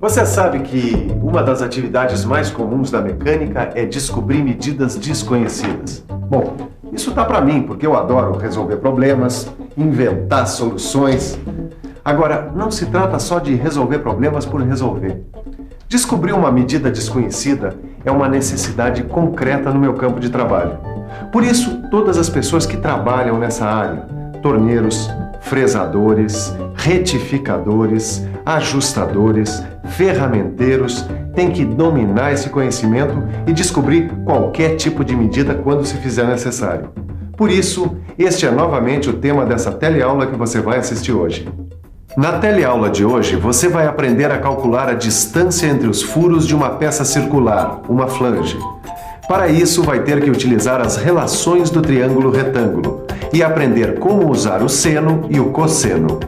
Você sabe que uma das atividades mais comuns da mecânica é descobrir medidas desconhecidas. Bom, isso tá pra mim, porque eu adoro resolver problemas, inventar soluções. Agora, não se trata só de resolver problemas por resolver. Descobrir uma medida desconhecida é uma necessidade concreta no meu campo de trabalho. Por isso, todas as pessoas que trabalham nessa área, torneiros, fresadores, retificadores, ajustadores, ferramenteiros, têm que dominar esse conhecimento e descobrir qualquer tipo de medida quando se fizer necessário. Por isso, este é novamente o tema dessa teleaula que você vai assistir hoje. Na teleaula de hoje, você vai aprender a calcular a distância entre os furos de uma peça circular, uma flange. Para isso, vai ter que utilizar as relações do triângulo retângulo e aprender como usar o seno e o cosseno.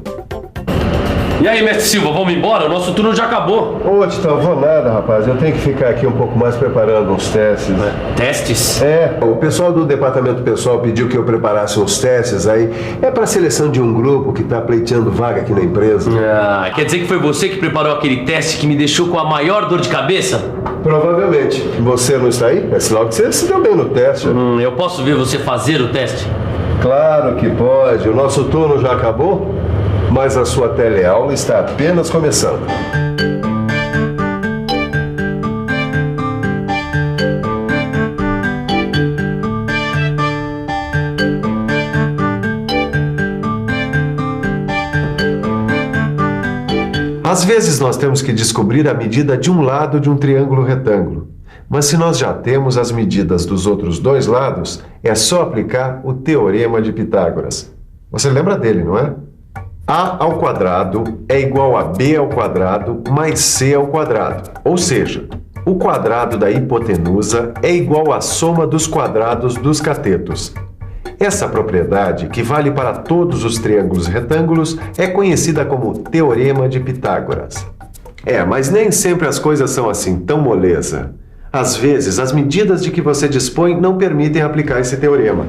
E aí, mestre Silva, vamos embora? O nosso turno já acabou. Ô, Titão, vou nada, rapaz. Eu tenho que ficar aqui um pouco mais preparando uns testes. Testes? O pessoal do departamento pessoal pediu que eu preparasse uns testes aí. É pra seleção de um grupo que tá pleiteando vaga aqui na empresa. Ah, quer dizer que foi você que preparou aquele teste que me deixou com a maior dor de cabeça? Provavelmente. Você não está aí? É sinal que você se deu bem no teste. Eu posso ver você fazer o teste? Claro que pode. O nosso turno já acabou, mas a sua teleaula está apenas começando. Às vezes nós temos que descobrir a medida de um lado de um triângulo retângulo. Mas se nós já temos as medidas dos outros dois lados, é só aplicar o Teorema de Pitágoras. Você lembra dele, não é? A ao quadrado é igual a B ao quadrado mais C ao quadrado. Ou seja, o quadrado da hipotenusa é igual à soma dos quadrados dos catetos. Essa propriedade, que vale para todos os triângulos retângulos, é conhecida como Teorema de Pitágoras. Mas nem sempre as coisas são assim tão moleza. Às vezes, as medidas de que você dispõe não permitem aplicar esse teorema.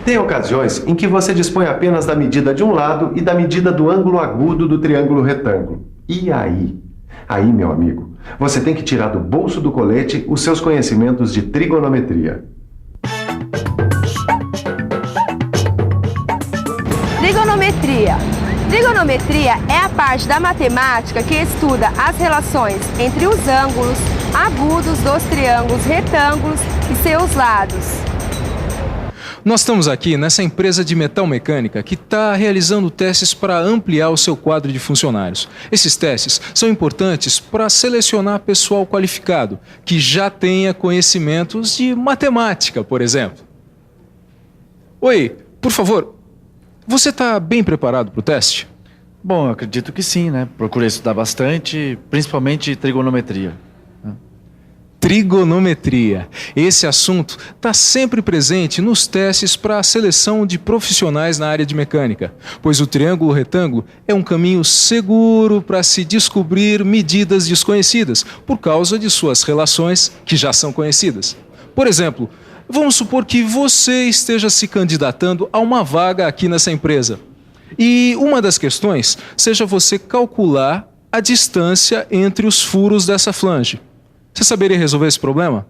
Tem ocasiões em que você dispõe apenas da medida de um lado e da medida do ângulo agudo do triângulo retângulo. E aí? Aí, meu amigo, você tem que tirar do bolso do colete os seus conhecimentos de trigonometria. Trigonometria. Trigonometria é a parte da matemática que estuda as relações entre os ângulos agudos dos triângulos retângulos e seus lados. Nós estamos aqui nessa empresa de metal mecânica que está realizando testes para ampliar o seu quadro de funcionários. Esses testes são importantes para selecionar pessoal qualificado, que já tenha conhecimentos de matemática, por exemplo. Oi, por favor, você está bem preparado para o teste? Bom, eu acredito que sim, né? Procurei estudar bastante, principalmente trigonometria. Trigonometria. Esse assunto está sempre presente nos testes para a seleção de profissionais na área de mecânica, pois o triângulo retângulo é um caminho seguro para se descobrir medidas desconhecidas, por causa de suas relações que já são conhecidas. Por exemplo, vamos supor que você esteja se candidatando a uma vaga aqui nessa empresa. E uma das questões seja você calcular a distância entre os furos dessa flange. Você saberia resolver esse problema?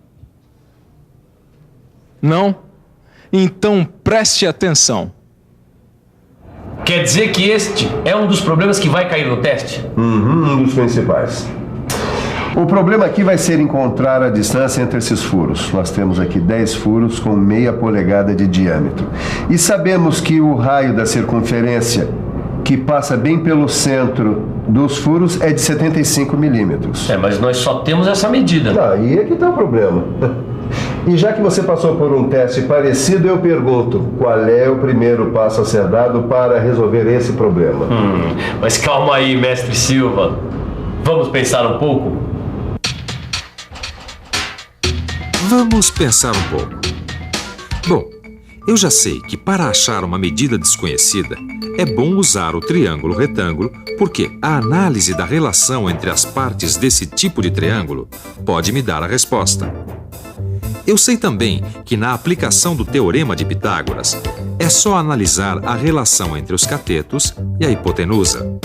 Não? Então preste atenção. Quer dizer que este é um dos problemas que vai cair no teste? Um dos principais. O problema aqui vai ser encontrar a distância entre esses furos. Nós temos aqui 10 furos com meia polegada de diâmetro. E sabemos que o raio da circunferência, que passa bem pelo centro dos furos, é de 75 milímetros. Mas nós só temos essa medida. Aí é que está o problema. E já que você passou por um teste parecido, eu pergunto, qual é o primeiro passo a ser dado para resolver esse problema? Mas calma aí, mestre Silva. Vamos pensar um pouco? Vamos pensar um pouco. Bom, eu já sei que para achar uma medida desconhecida, é bom usar o triângulo retângulo, porque a análise da relação entre as partes desse tipo de triângulo pode me dar a resposta. Eu sei também que na aplicação do Teorema de Pitágoras, é só analisar a relação entre os catetos e a hipotenusa.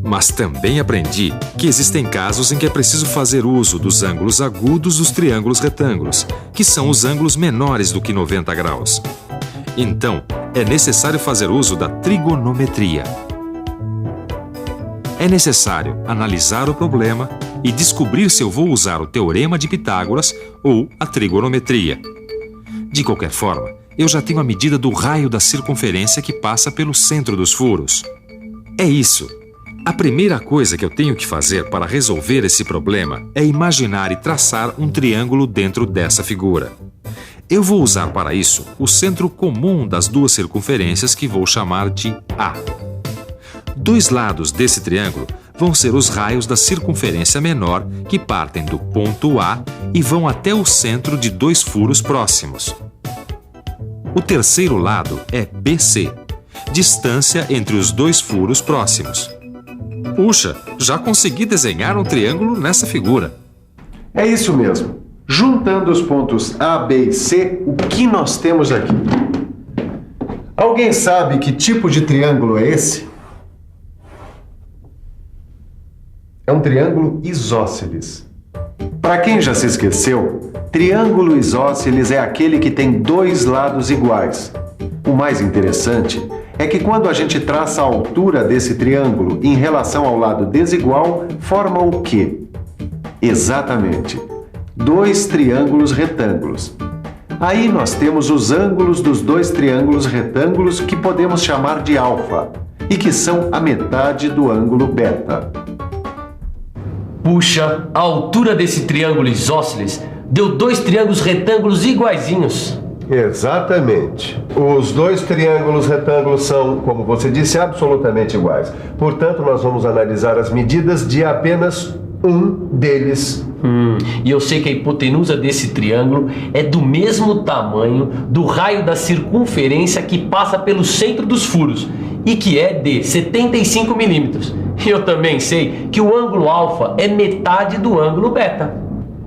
Mas também aprendi que existem casos em que é preciso fazer uso dos ângulos agudos dos triângulos retângulos, que são os ângulos menores do que 90 graus. Então, é necessário fazer uso da trigonometria. É necessário analisar o problema e descobrir se eu vou usar o Teorema de Pitágoras ou a trigonometria. De qualquer forma, eu já tenho a medida do raio da circunferência que passa pelo centro dos furos. É isso. A primeira coisa que eu tenho que fazer para resolver esse problema é imaginar e traçar um triângulo dentro dessa figura. Eu vou usar para isso o centro comum das duas circunferências que vou chamar de A. Dois lados desse triângulo vão ser os raios da circunferência menor que partem do ponto A e vão até o centro de dois furos próximos. O terceiro lado é BC, distância entre os dois furos próximos. Puxa, já consegui desenhar um triângulo nessa figura. É isso mesmo. Juntando os pontos A, B e C, o que nós temos aqui? Alguém sabe que tipo de triângulo é esse? É um triângulo isósceles. Para quem já se esqueceu, triângulo isósceles é aquele que tem dois lados iguais. O mais interessante é que quando a gente traça a altura desse triângulo em relação ao lado desigual, forma o quê? Exatamente, dois triângulos retângulos. Aí nós temos os ângulos dos dois triângulos retângulos que podemos chamar de alfa e que são a metade do ângulo beta. Puxa, a altura desse triângulo isósceles deu dois triângulos retângulos iguaizinhos. Exatamente. Os dois triângulos retângulos são, como você disse, absolutamente iguais. Portanto, nós vamos analisar as medidas de apenas um deles. E eu sei que a hipotenusa desse triângulo é do mesmo tamanho do raio da circunferência que passa pelo centro dos furos e que é de 75 milímetros. E eu também sei que o ângulo alfa é metade do ângulo beta.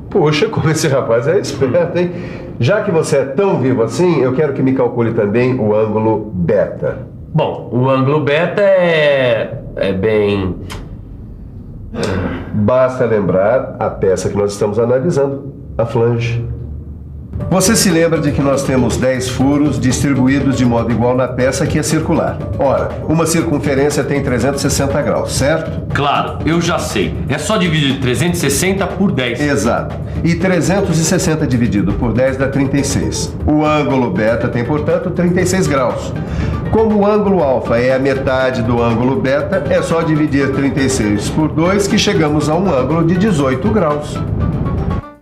Puxa, como esse rapaz é esperto, hein? Já que você é tão vivo assim, eu quero que me calcule também o ângulo beta. Bom, o ângulo beta é bem... Basta lembrar a peça que nós estamos analisando, a flange. Você se lembra de que nós temos 10 furos distribuídos de modo igual na peça que é circular. Ora, uma circunferência tem 360 graus, certo? Claro, eu já sei. É só dividir 360 por 10. Exato. E 360 dividido por 10 dá 36. O ângulo beta tem, portanto, 36 graus. Como o ângulo alfa é a metade do ângulo beta, é só dividir 36 por 2 que chegamos a um ângulo de 18 graus.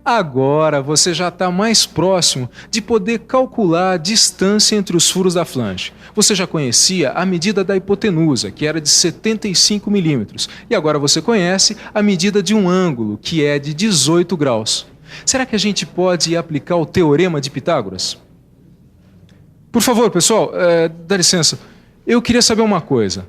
Agora você já está mais próximo de poder calcular a distância entre os furos da flange. Você já conhecia a medida da hipotenusa, que era de 75 milímetros, e agora você conhece a medida de um ângulo, que é de 18 graus. Será que a gente pode aplicar o Teorema de Pitágoras? Por favor, pessoal, dá licença. Eu queria saber uma coisa.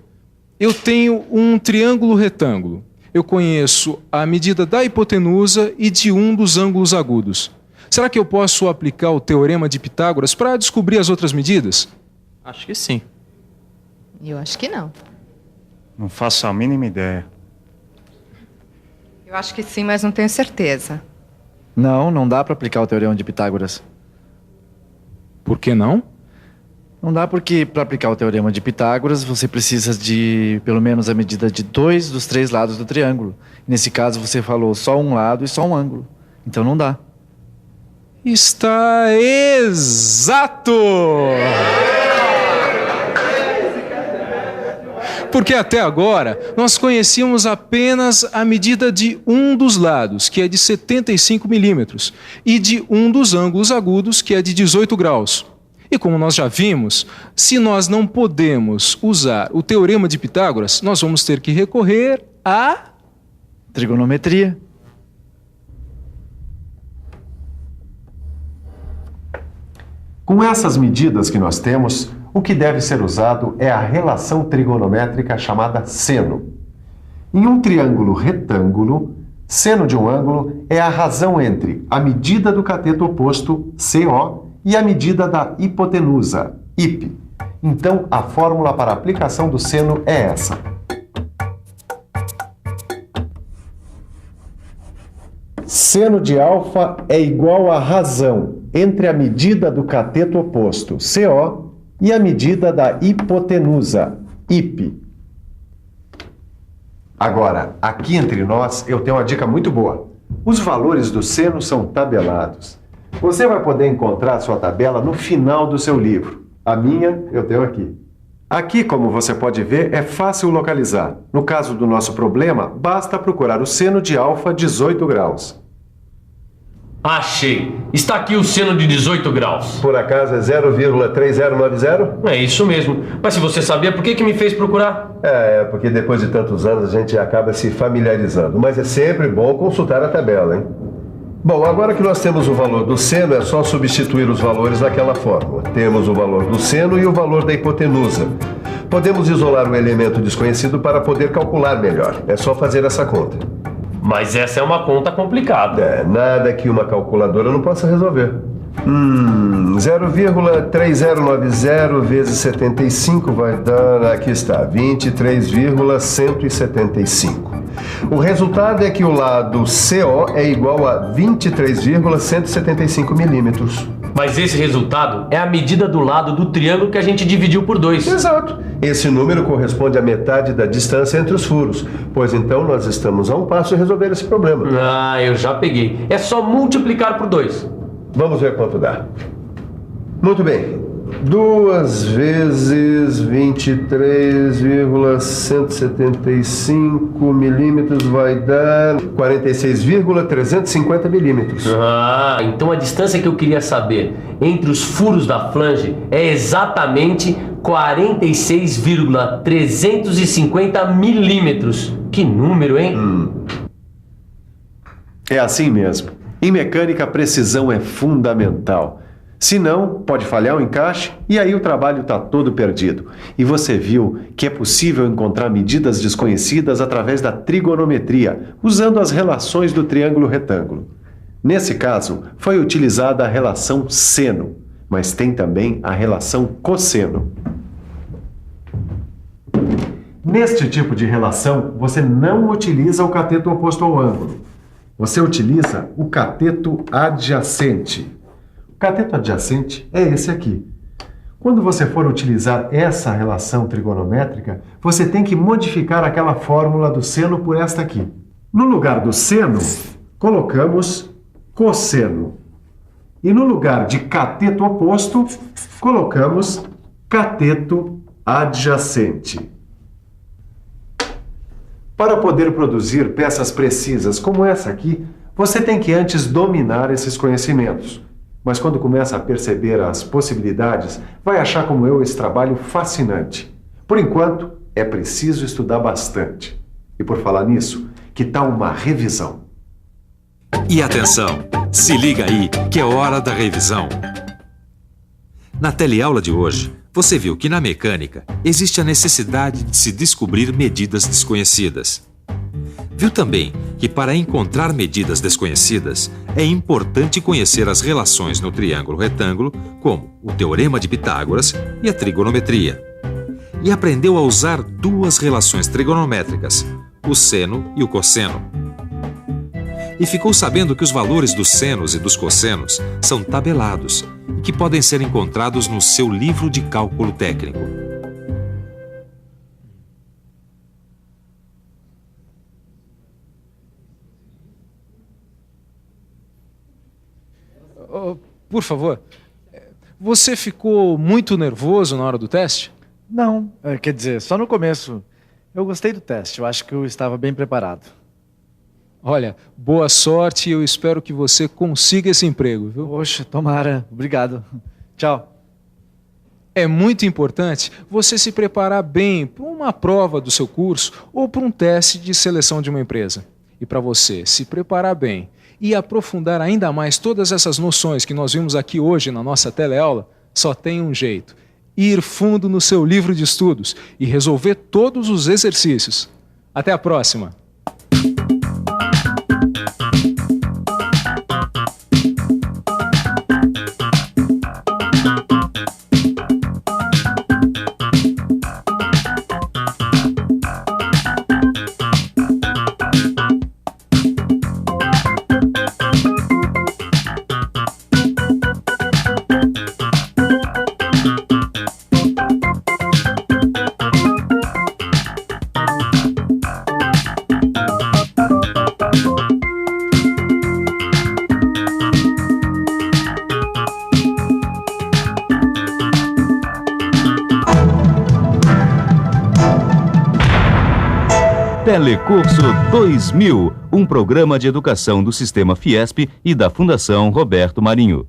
Eu tenho um triângulo retângulo. Eu conheço a medida da hipotenusa e de um dos ângulos agudos. Será que eu posso aplicar o Teorema de Pitágoras para descobrir as outras medidas? Acho que sim. Eu acho que não. Não faço a mínima ideia. Eu acho que sim, mas não tenho certeza. Não dá para aplicar o Teorema de Pitágoras. Por que não? Não dá porque, para aplicar o Teorema de Pitágoras, você precisa de, pelo menos, a medida de 2 dos 3 lados do triângulo. Nesse caso, você falou só um lado e só um ângulo. Então, não dá. Está exato! Porque até agora, nós conhecíamos apenas a medida de um dos lados, que é de 75 milímetros, e de um dos ângulos agudos, que é de 18 graus. E como nós já vimos, se nós não podemos usar o Teorema de Pitágoras, nós vamos ter que recorrer à trigonometria. Com essas medidas que nós temos, o que deve ser usado é a relação trigonométrica chamada seno. Em um triângulo retângulo, seno de um ângulo é a razão entre a medida do cateto oposto, CO, e a medida da hipotenusa, IP. Então, a fórmula para a aplicação do seno é essa. Seno de alfa é igual à razão entre a medida do cateto oposto, CO, e a medida da hipotenusa, IP. Agora, aqui entre nós, eu tenho uma dica muito boa. Os valores do seno são tabelados. Você vai poder encontrar a sua tabela no final do seu livro. A minha, eu tenho aqui. Aqui, como você pode ver, é fácil localizar. No caso do nosso problema, basta procurar o seno de alfa 18 graus. Achei! Está aqui o seno de 18 graus. Por acaso é 0,3090? É isso mesmo. Mas se você sabia, por que me fez procurar? Porque depois de tantos anos a gente acaba se familiarizando. Mas é sempre bom consultar a tabela, hein? Bom, agora que nós temos o valor do seno, é só substituir os valores naquela fórmula. Temos o valor do seno e o valor da hipotenusa. Podemos isolar o elemento desconhecido para poder calcular melhor. É só fazer essa conta. Mas essa é uma conta complicada. Nada que uma calculadora não possa resolver. 0,3090 vezes 75 vai dar, aqui está, 23,175. O resultado é que o lado CO é igual a 23,175 milímetros. Mas esse resultado é a medida do lado do triângulo que a gente dividiu por 2. Exato. Esse número corresponde à metade da distância entre os furos, pois então nós estamos a um passo de resolver esse problema. Eu já peguei. É só multiplicar por 2. Vamos ver quanto dá. Muito bem. 2 vezes 23,175 milímetros vai dar 46,350 milímetros. Então a distância que eu queria saber entre os furos da flange é exatamente 46,350 milímetros. Que número, hein? É assim mesmo. Em mecânica, a precisão é fundamental. Se não, pode falhar o encaixe e aí o trabalho está todo perdido. E você viu que é possível encontrar medidas desconhecidas através da trigonometria, usando as relações do triângulo retângulo. Nesse caso, foi utilizada a relação seno, mas tem também a relação cosseno. Neste tipo de relação, você não utiliza o cateto oposto ao ângulo. Você utiliza o cateto adjacente. O cateto adjacente é esse aqui. Quando você for utilizar essa relação trigonométrica, você tem que modificar aquela fórmula do seno por esta aqui. No lugar do seno, colocamos cosseno. E no lugar de cateto oposto, colocamos cateto adjacente. Para poder produzir peças precisas como essa aqui, você tem que antes dominar esses conhecimentos. Mas quando começa a perceber as possibilidades, vai achar como eu esse trabalho fascinante. Por enquanto, é preciso estudar bastante. E por falar nisso, que tal uma revisão? E atenção, se liga aí que é hora da revisão. Na teleaula de hoje, você viu que na mecânica existe a necessidade de se descobrir medidas desconhecidas. Viu também que para encontrar medidas desconhecidas é importante conhecer as relações no triângulo retângulo, como o teorema de Pitágoras e a trigonometria. E aprendeu a usar duas relações trigonométricas, o seno e o cosseno. E ficou sabendo que os valores dos senos e dos cossenos são tabelados e que podem ser encontrados no seu livro de cálculo técnico. Por favor, você ficou muito nervoso na hora do teste? Não, quer dizer, só no começo. Eu gostei do teste, eu acho que eu estava bem preparado. Olha, boa sorte e eu espero que você consiga esse emprego, viu? Poxa, tomara. Obrigado. Tchau. É muito importante você se preparar bem para uma prova do seu curso ou para um teste de seleção de uma empresa. E para você se preparar bem e aprofundar ainda mais todas essas noções que nós vimos aqui hoje na nossa teleaula, só tem um jeito: ir fundo no seu livro de estudos e resolver todos os exercícios. Até a próxima! Telecurso 2000, um programa de educação do Sistema Fiesp e da Fundação Roberto Marinho.